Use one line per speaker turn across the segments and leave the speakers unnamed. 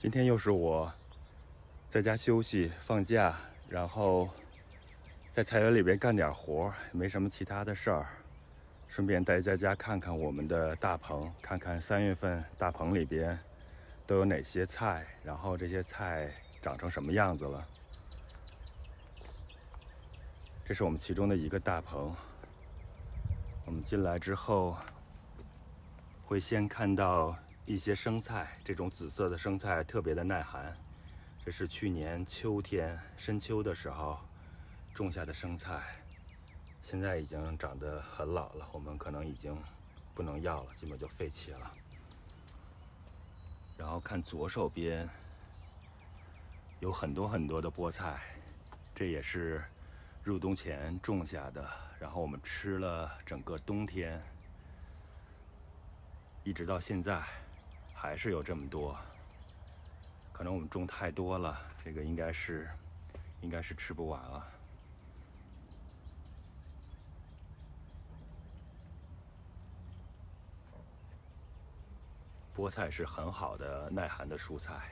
今天又是我在家休息放假，然后在菜园里边干点活，没什么其他的事儿，顺便带大家看看我们的大棚，看看3月份大棚里边都有哪些菜，然后这些菜长成什么样子了。这是我们其中的一个大棚，我们进来之后会先看到一些生菜，这种紫色的生菜特别的耐寒，这是去年秋天深秋的时候种下的生菜，现在已经长得很老了，我们可能已经不能要了，基本就废弃了。然后看左手边有很多的菠菜，这也是入冬前种下的，然后我们吃了整个冬天，一直到现在还是有这么多，可能我们种太多了，这个应该是吃不完了。菠菜是很好的耐寒的蔬菜。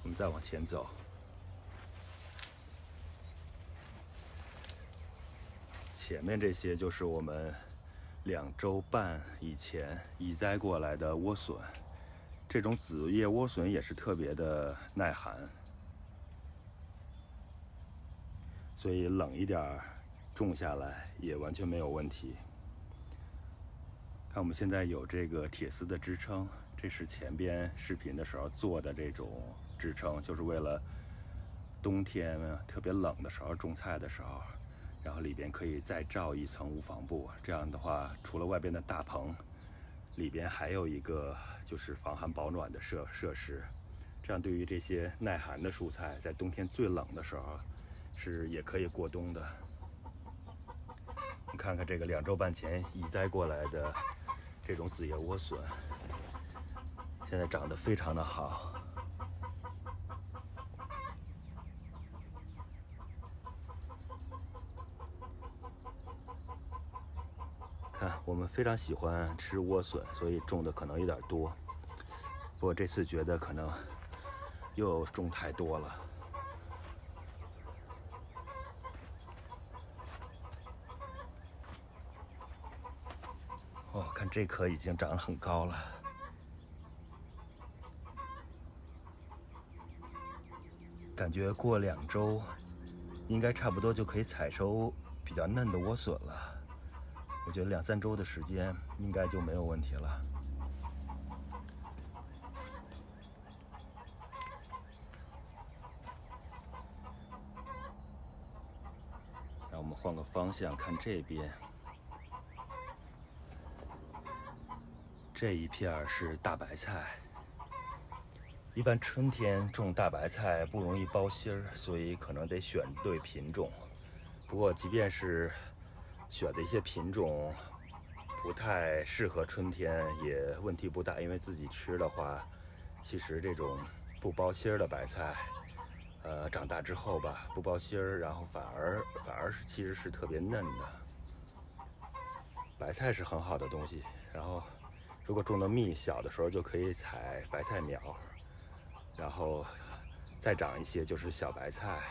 我们再往前走，前面这些就是我们2周半以前移栽过来的莴笋，这种紫叶莴笋也是特别的耐寒，所以冷一点种下来也完全没有问题。看我们现在有这个铁丝的支撑，这是前边视频的时候做的这种支撑，就是为了冬天特别冷的时候种菜的时候，然后里边可以再罩一层无纺布，这样的话除了外边的大棚，里边还有一个就是防寒保暖的设施，这样对于这些耐寒的蔬菜在冬天最冷的时候是也可以过冬的。你看看这个2周半前移栽过来的这种紫叶莴笋，现在长得非常的好。看，我们非常喜欢吃莴笋，所以种的可能有点多，不过这次觉得可能又种太多了。哦，看这棵已经长得很高了。感觉过2周，应该差不多就可以采收比较嫩的莴笋了。我觉得2、3周的时间应该就没有问题了。让我们换个方向看这边。这一片是大白菜，一般春天种大白菜不容易包心儿，所以可能得选对品种。不过即便是选的一些品种不太适合春天，也问题不大，因为自己吃的话，其实这种不包心儿的白菜，长大之后吧，不包心儿，然后反而是其实是特别嫩的。白菜是很好的东西，然后如果种的密，小的时候就可以采白菜苗，然后再长一些就是小白菜，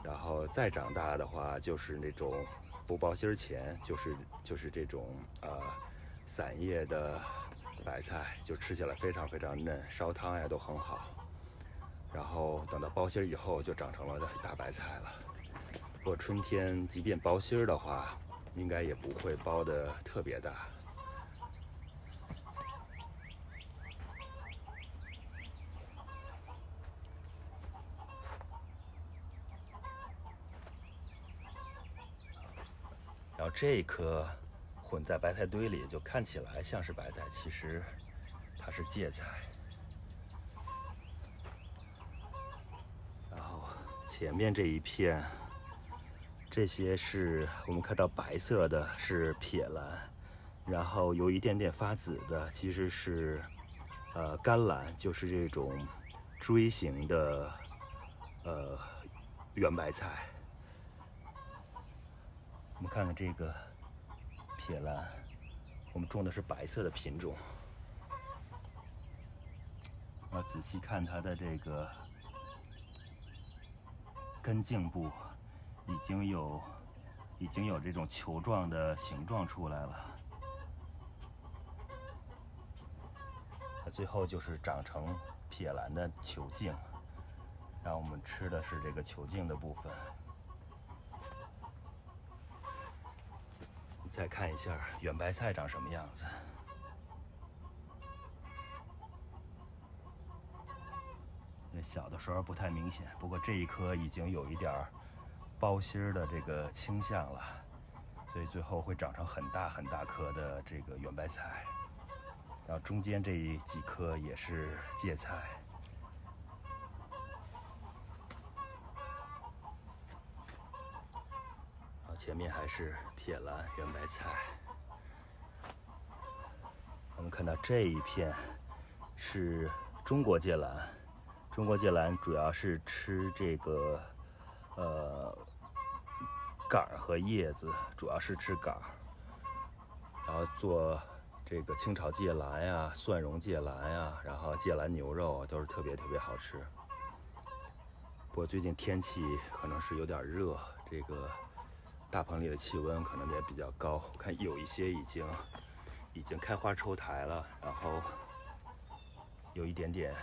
然后再长大的话就是那种不包心儿前就是这种散叶的白菜，就吃起来非常非常嫩，烧汤呀都很好。然后等到包心儿以后就长成了大白菜了。不过春天即便包心儿的话，应该也不会包得特别大。然后这一颗混在白菜堆里，就看起来像是白菜，其实它是芥菜。然后前面这一片，这些是我们看到白色的是撇兰，然后有一点点发紫的其实是甘蓝，就是这种锥形的圆白菜。我们看看这个撇兰，我们种的是白色的品种。要仔细看它的这个根茎部，已经有这种球状的形状出来了。它最后就是长成撇兰的球茎，然后我们吃的是这个球茎的部分。再看一下远白菜长什么样子。那小的时候不太明显，不过这一颗已经有一点包心儿的这个倾向了，所以最后会长成很大很大颗的这个远白菜。然后中间这几颗也是芥菜。前面还是撇兰、圆白菜。我们看到这一片是中国芥兰，中国芥兰主要是吃这个杆儿和叶子，主要是吃杆儿，然后做这个清炒芥兰呀、蒜蓉芥兰呀，然后芥兰牛肉都是特别好吃。不过最近天气可能是有点热，这个大棚里的气温可能也比较高，我看有一些已经开花抽苔了，然后有一点点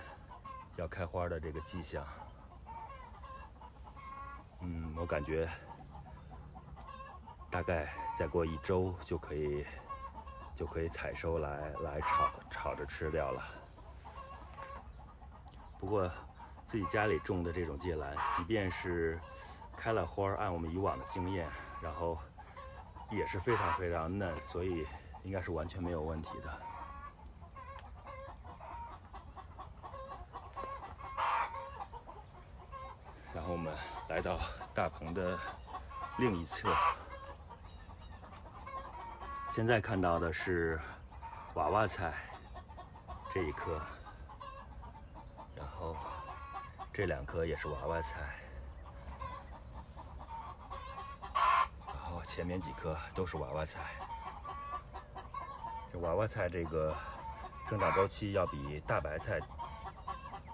要开花的这个迹象。我感觉大概再过1周就可以采收来炒着吃掉了。不过自己家里种的这种芥兰，即便是开了花，按我们以往的经验，然后也是非常嫩，所以应该是完全没有问题的。然后我们来到大棚的另一侧，现在看到的是娃娃菜这一颗，然后这2颗也是娃娃菜。前面几颗都是娃娃菜。这娃娃菜这个生长周期要比大白菜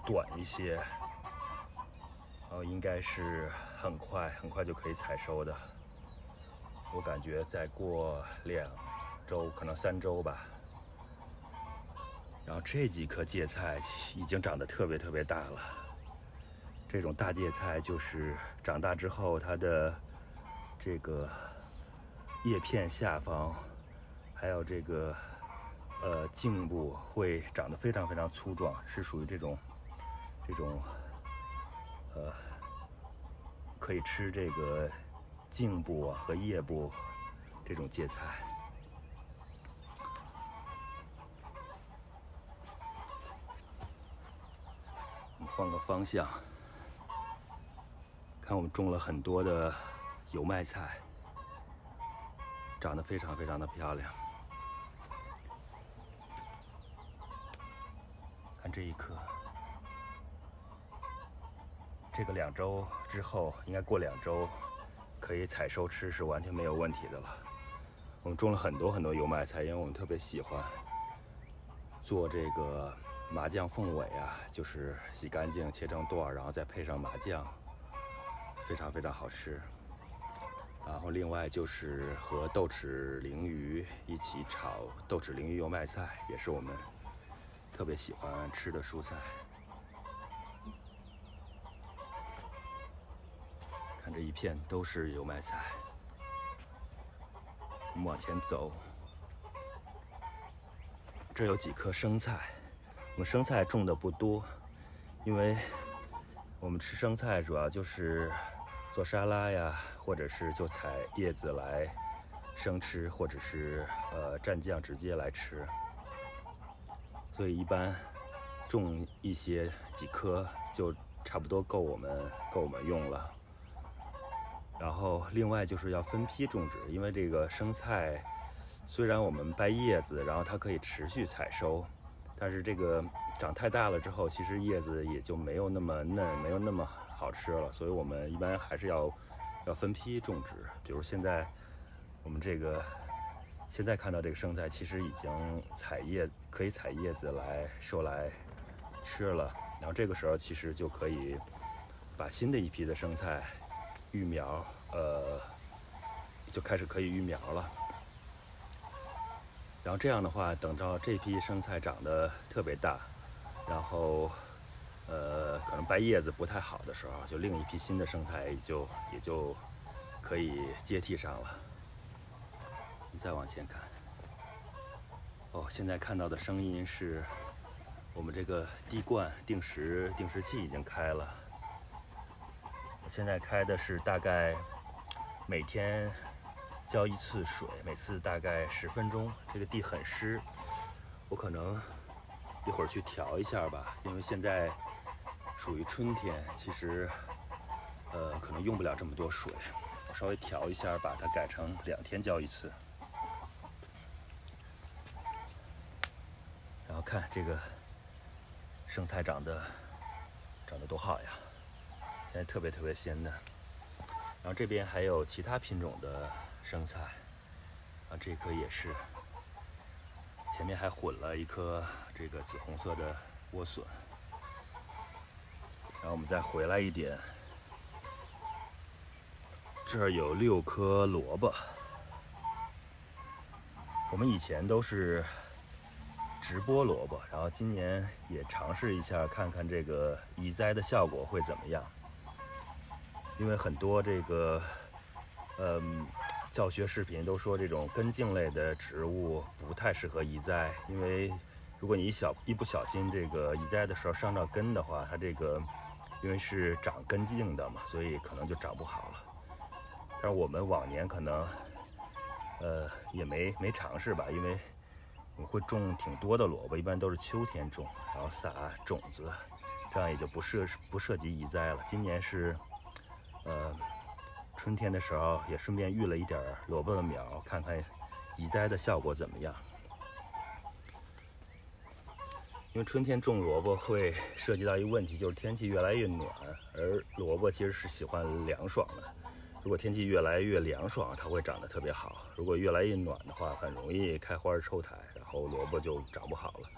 短一些，然后应该是很快就可以采收的。我感觉再过2周，可能3周吧。然后这几颗芥菜已经长得特别大了。这种大芥菜就是长大之后，它的这个叶片下方，还有这个茎部会长得非常粗壮，是属于这种可以吃这个茎部和叶部这种芥菜。我们换个方向，看我们种了很多的油麦菜。长得非常的漂亮。看这一颗，这个2周之后，应该过2周可以采收吃，是完全没有问题的了。我们种了很多油麦菜，因为我们特别喜欢做这个麻酱凤尾啊，就是洗干净切成段，然后再配上麻酱，非常好吃。然后另外就是和豆豉鲮鱼一起炒豆豉鲮鱼油麦菜，也是我们特别喜欢吃的蔬菜。看这一片都是油麦菜。我们往前走，这有几棵生菜。我们生菜种的不多，因为我们吃生菜主要就是做沙拉呀，或者是就采叶子来生吃，或者是蘸酱直接来吃。所以一般种几棵就差不多够我们用了。然后另外就是要分批种植，因为这个生菜虽然我们掰叶子，然后它可以持续采收，但是这个长太大了之后，其实叶子也就没有那么嫩，没有那么好吃了。所以我们一般还是要分批种植。比如现在我们这个现在看到这个生菜其实已经可以采叶子来收来吃了，然后这个时候其实就可以把新的一批的生菜育苗，就开始可以育苗了。然后这样的话，等到这批生菜长得特别大，然后可能掰叶子不太好的时候，就另一批新的生菜也就可以接替上了。你再往前看，哦，现在看到的声音是我们这个滴灌定时器已经开了。现在开的是大概每天浇一次水，每次大概10分钟。这个地很湿，我可能一会儿去调一下吧，因为现在属于春天，其实可能用不了这么多水，我稍微调一下，把它改成2天浇一次。然后看这个生菜长得多好呀，现在特别鲜嫩。然后这边还有其他品种的生菜，啊，这棵也是，前面还混了一颗这个紫红色的莴笋。然后我们再回来一点，这儿有6颗萝卜。我们以前都是直播萝卜，然后今年也尝试一下，看看这个移栽的效果会怎么样。因为很多这个教学视频都说这种根茎类的植物不太适合移栽，因为如果你一不小心这个移栽的时候伤到根的话，它这个因为是长根茎的嘛，所以可能就长不好了。但是我们往年可能也没尝试吧，因为我会种挺多的萝卜，一般都是秋天种，然后撒种子，这样也就不涉及移栽了。今年是春天的时候，也顺便育了一点萝卜的苗，看看移栽的效果怎么样。因为春天种萝卜会涉及到一个问题，就是天气越来越暖，而萝卜其实是喜欢凉爽的。如果天气越来越凉爽，它会长得特别好；如果越来越暖的话，很容易开花抽苔，然后萝卜就长不好了。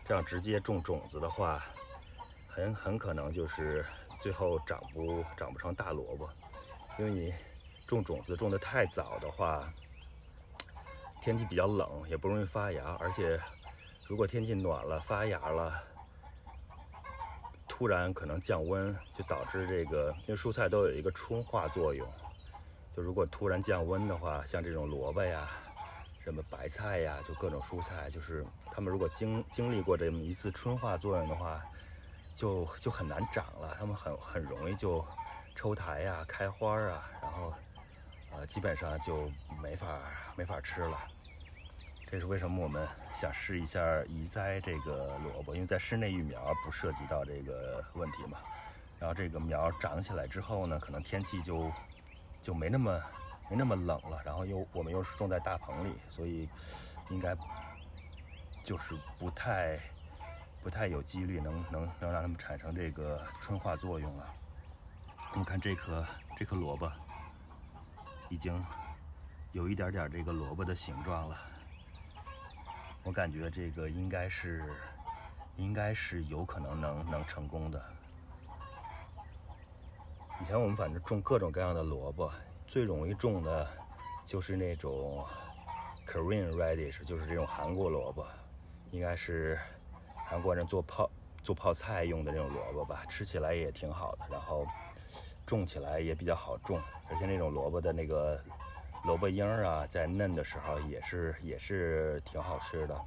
这样直接种种子的话，很可能就是最后长不成大萝卜。因为你种种子种得太早的话，天气比较冷，也不容易发芽，而且如果天气暖了发芽了，突然可能降温，就导致这个，因为蔬菜都有一个春化作用，就如果突然降温的话，像这种萝卜呀、什么白菜呀，就各种蔬菜，就是它们如果经历过这么一次春化作用的话，就很难长了，它们很容易就抽苔呀、开花啊，然后基本上就没法吃了。这是为什么我们想试一下移栽这个萝卜，因为在室内育苗不涉及到这个问题嘛。然后这个苗长起来之后呢，可能天气就没那么冷了，然后我们又是种在大棚里，所以应该就是不太有几率能让它们产生这个春化作用了。我们看这颗萝卜已经有一点点这个萝卜的形状了，我感觉这个应该是有可能能成功的。以前我们反正种各种各样的萝卜，最容易种的就是那种 Korean radish， 就是这种韩国萝卜，应该是韩国人做泡菜用的这种萝卜吧，吃起来也挺好的，然后种起来也比较好种，而且那种萝卜的那个萝卜缨啊，在嫩的时候也是挺好吃的。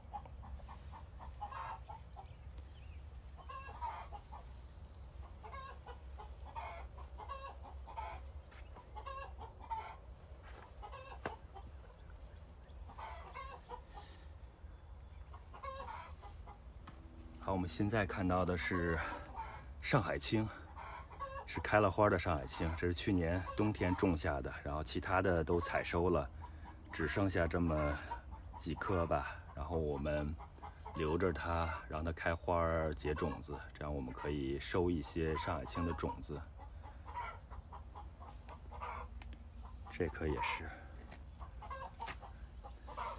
好，我们现在看到的是上海青，是开了花的上海青，这是去年冬天种下的，然后其他的都采收了，只剩下这么几颗吧。然后我们留着它，让它开花结种子，这样我们可以收一些上海青的种子。这颗也是。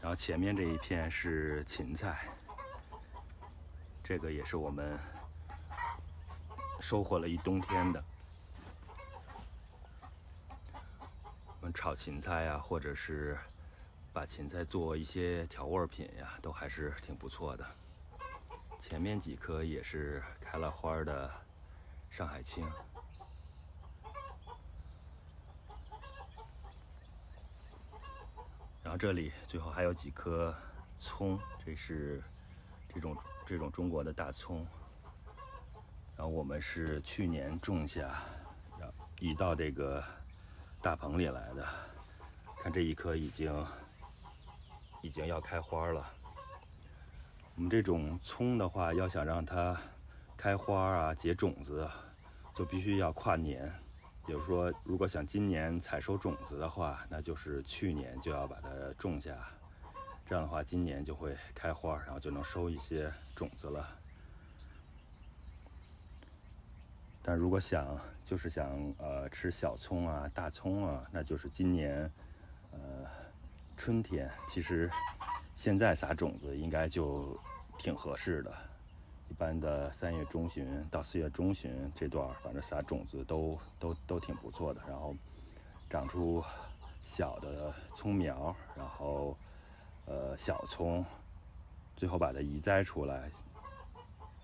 然后前面这一片是芹菜，这个也是我们收获了一冬天的。我们炒芹菜呀，或者是把芹菜做一些调味品呀，都还是挺不错的。前面几棵也是开了花的上海青。然后这里最后还有几棵葱，这是这种中国的大葱。然后我们是去年种下，然后移到这个大棚里来的。看这一棵已经要开花了。我们这种葱的话，要想让它开花啊、结种子，就必须要跨年。比如说，如果想今年采收种子的话，那就是去年就要把它种下，这样的话今年就会开花，然后就能收一些种子了。但如果想吃小葱啊、大葱啊，那就是今年春天。其实现在撒种子应该就挺合适的。一般的3月中旬到4月中旬这段，反正撒种子都挺不错的。然后长出小的葱苗，然后小葱，最后把它移栽出来，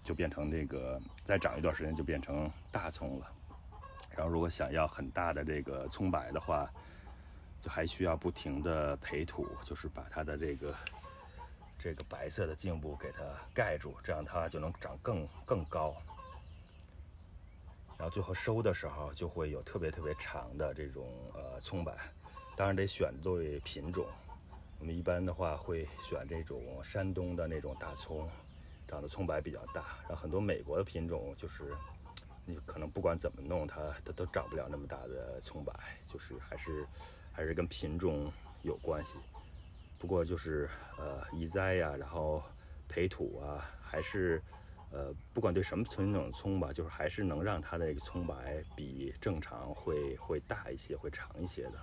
就变成这个，再长一段时间就变成大葱了。然后如果想要很大的这个葱白的话，就还需要不停的培土，就是把它的这个白色的茎部给它盖住，这样它就能长更高。然后最后收的时候就会有特别长的这种葱白，当然得选对品种。我们一般的话会选这种山东的那种大葱，长得葱白比较大。然后很多美国的品种就是你可能不管怎么弄，它都长不了那么大的葱白，就是还是跟品种有关系。不过就是移栽呀，然后培土啊，还是不管对什么品种的葱吧，就是还是能让它的这个葱白比正常会大一些，会长一些的。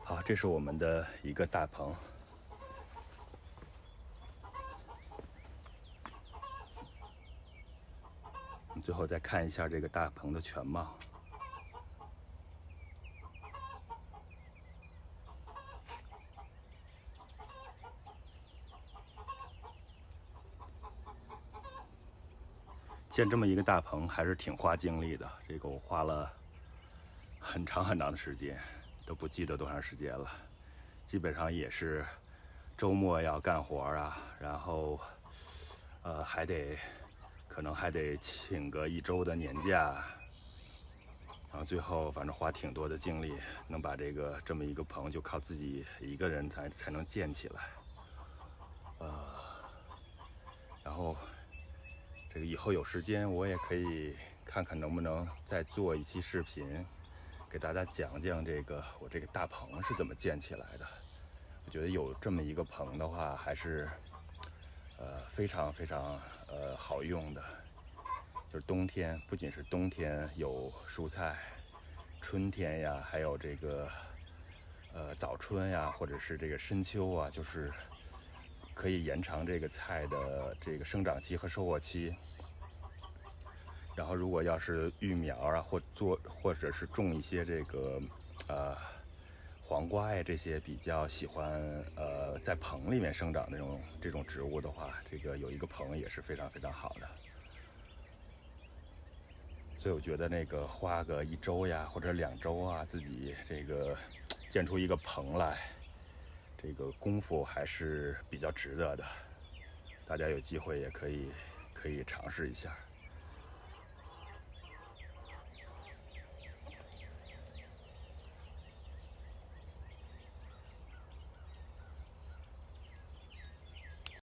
好，这是我们的一个大棚。我们最后再看一下这个大棚的全貌。建这么一个大棚还是挺花精力的，这个我花了很长的时间，都不记得多长时间了。基本上也是周末要干活啊，然后可能还得请个1周的年假，然后最后反正花挺多的精力，能把这么一个棚就靠自己一个人才能建起来。然后这个以后有时间我也可以看看能不能再做一期视频，给大家讲讲我这个大棚是怎么建起来的。我觉得有这么一个棚的话，还是非常好用的。就是冬天，不仅是冬天有蔬菜，春天呀，还有这个早春呀，或者是这个深秋啊，就是可以延长这个菜的这个生长期和收获期。然后如果要是育苗啊，或者是种一些这个黄瓜呀，这些比较喜欢在棚里面生长的这种植物的话，这个有一个棚也是非常好的。所以我觉得那个花个1周呀，或者2周啊，自己这个建出一个棚来，这个功夫还是比较值得的。大家有机会也可以尝试一下。